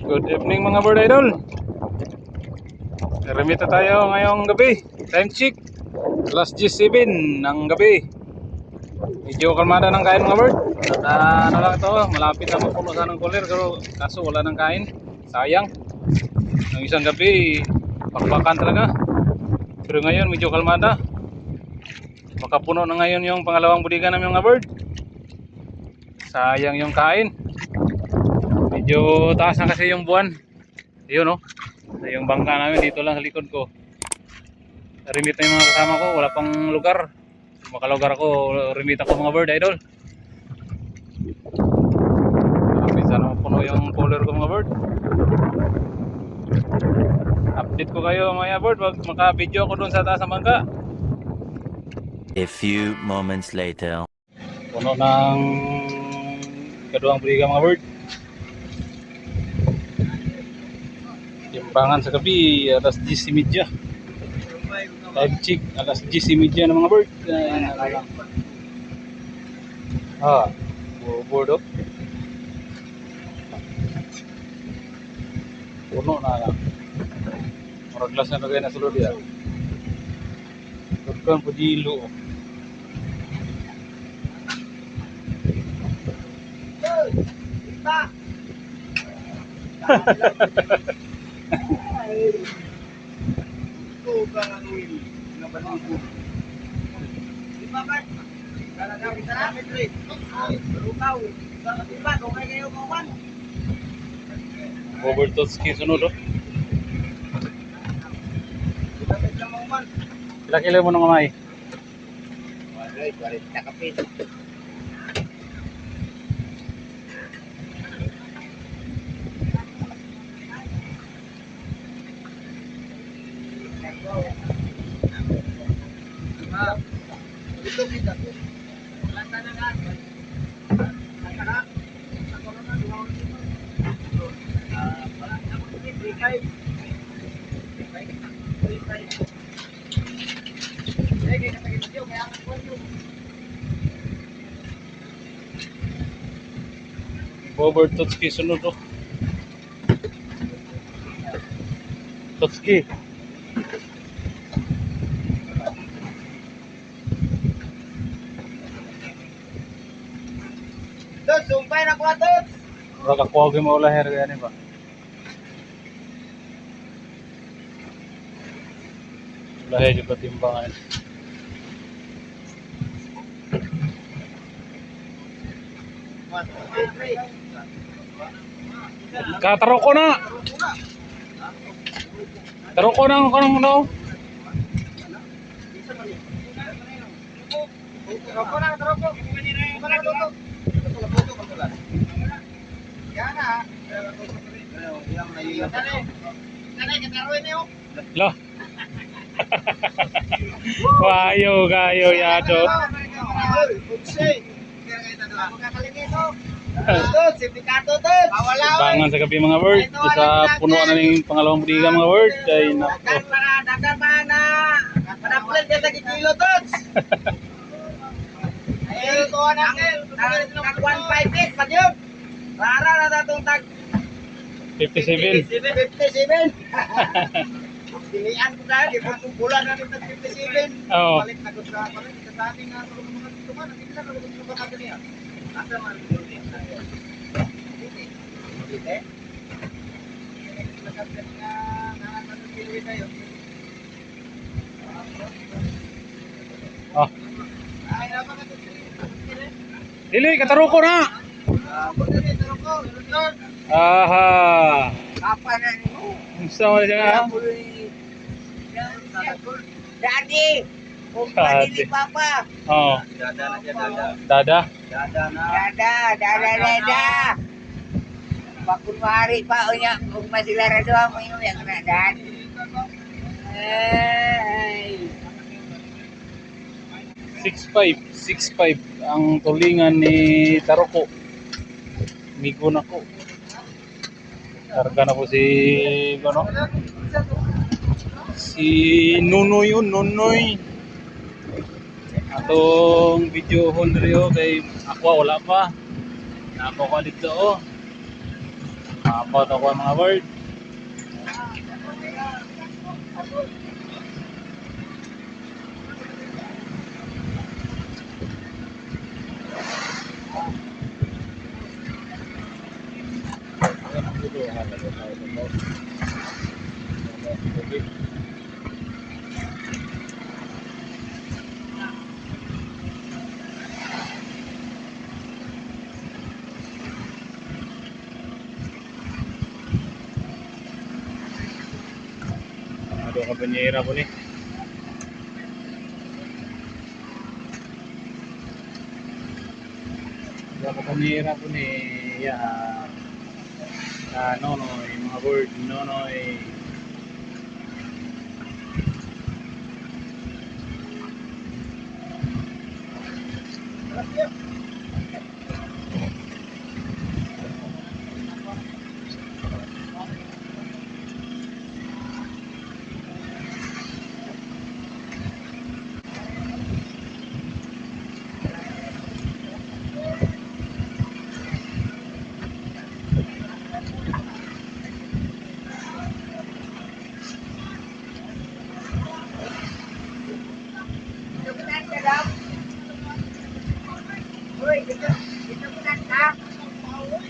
Good evening mga bird idol. Remita tayo ngayong gabi. Time check, alas 10:07 ng gabi. Medyo kalmada ng kain mga bird. At ano lang ito, malapit na mapuno sa ng cooler pero kaso wala ng kain. Sayang. Ng isang gabi, pakpakan talaga. Pero ngayon medyo kalmada. Makapuno na ngayon yung pangalawang budigan namin mga bird. Sayang yung kain. Medyo taas na kasi yung buwan. Yun oh. Yung bangka namin dito lang sa likod ko. Remit na yung mga kasama ko, wala pang lugar. Makalugar ako, remit ako mga bird idol. Minsan puno yung cooler ko mga bird. Update ko kayo mga bird, wag maka-video ako dun sa taas ng bangka. A few moments later. Puno ng kaduang briga mga bird. Timbangan sa gabi, alas 10:30. Time check, alas 10:30 ng mga bird. Board oh. Puno na lang. Murag glass na lagay na sulod ya. Turkan po dilo. Overtotski sunod oh. Ilang kilo mo nung kamay? 40 kapit. Overtotski sunod oh. Totski. Dos, sumpay na ko atot. Murag ako agi mo lahir gani ba? Lahir jud timbangan. Kataro ko na. Taro ko na kanang no. Lo. Kayo yado. Bangan sa gabi mga bird. Sa punuan na ng pangalawang budiga mga bird. Ay nako. Dagan mana. Padapulan ka sa kilo tots. Ay to anak. 158 pa yun. Rara na datong tag 57. 57. Pilihan ko dahil, ibang bulan na rin tag 57. Oo. Balik na ko sa balik sa ating mga tuman. Hindi na ko gusto ba natin niya. Asa man ko niya. Dito. Nakakat nga nananatili tayo. Oh. Ay, naman ito. Dili kataro ko na. Aha. Apa na mo? Gusto mo siya? Daddy. Daddy. Ni Papa. Oh. Dada na siya, dada. Dada. Dada na. Dada. Bakun mahari pa unya kung masilara doang mo yung yang kena dan. Ay. 6'5" ang tulingan ni Taroko. Migo na ko. Karga na po si ano? Si Nunoy yun, Nunoy. Atong video hon rio kay ako wala pa. Nako ko dito oh. About ako ang mga word. Aduh ka banyera po ni. Aduh ka banyera po ni. Ya. Nonoy, mga word, nonoy. Uy, dito bulan ka. Uy,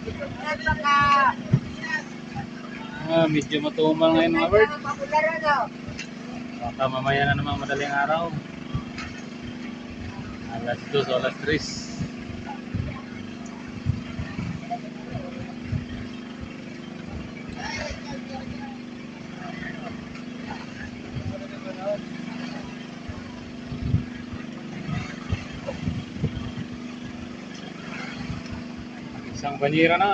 dito bulan ka. Medyo matumal ngayon mga word. Popular ano? Baka mamaya na naman madaling araw. Alas 2 o alas 3. Isang banyera na.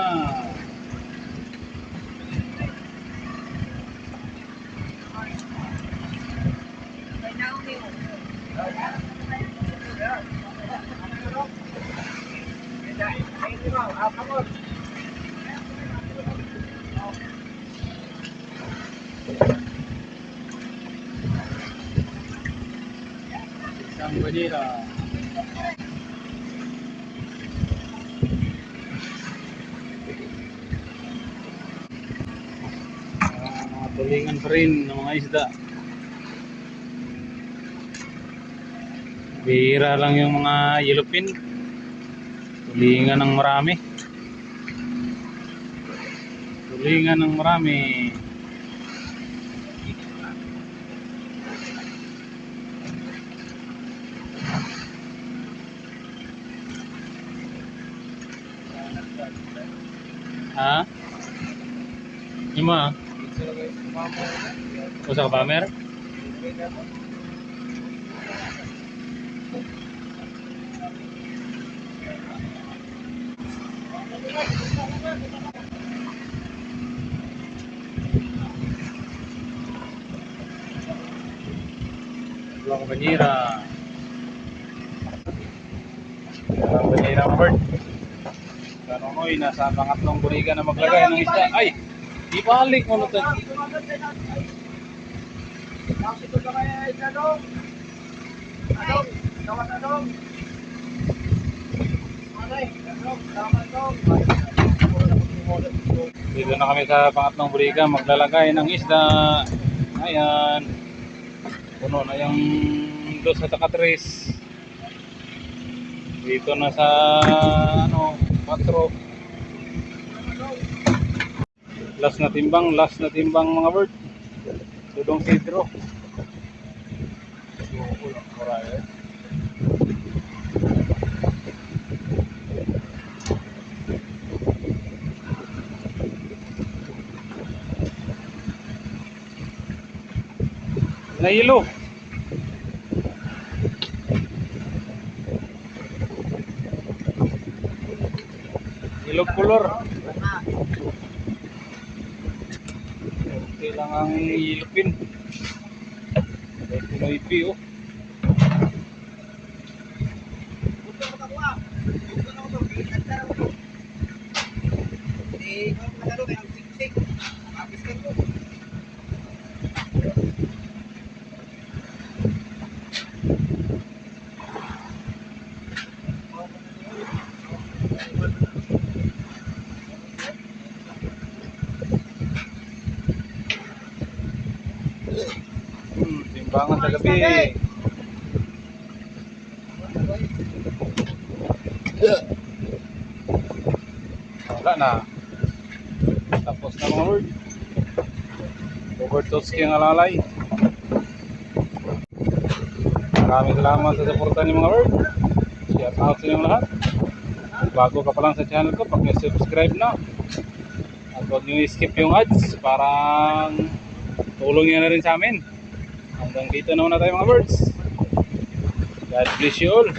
Isang banyera. Mga tulingan pa rin ng mga isda. Bihira lang yung mga yellowfin. Tulingan ng marami. Tulingan ng marami. Ha? Lima? Usa ka bamer? Dua ka banyera. Ang banyera ng bird. Kanonoy, nasa pangatlong buriga na maglagay ng isda. Ay! Ibalik mo na ito. Dito na kami sa pangatlong buriga maglalagay ng isda. Ayan. Puno na yung dos sa takatres. Dito na sa 4. Last na timbang mga bird. Tudong Pedro. Nahilo. Ilog color. Okay lang ang ilupin. Pinoy P, oh. Timbangan sa gabi. Wala na. Tapos na mga word. Overtotski ang alalay. Maraming salamat sa suporta niyo mga word. Shout out sa inyong lahat. Bago ka pa lang sa channel ko, pag-subscribe na. At huwag niyo i-skip yung ads. Parang tulong yan na rin sa amin. Hanggang dito naman na tayo mga birds. God bless you all.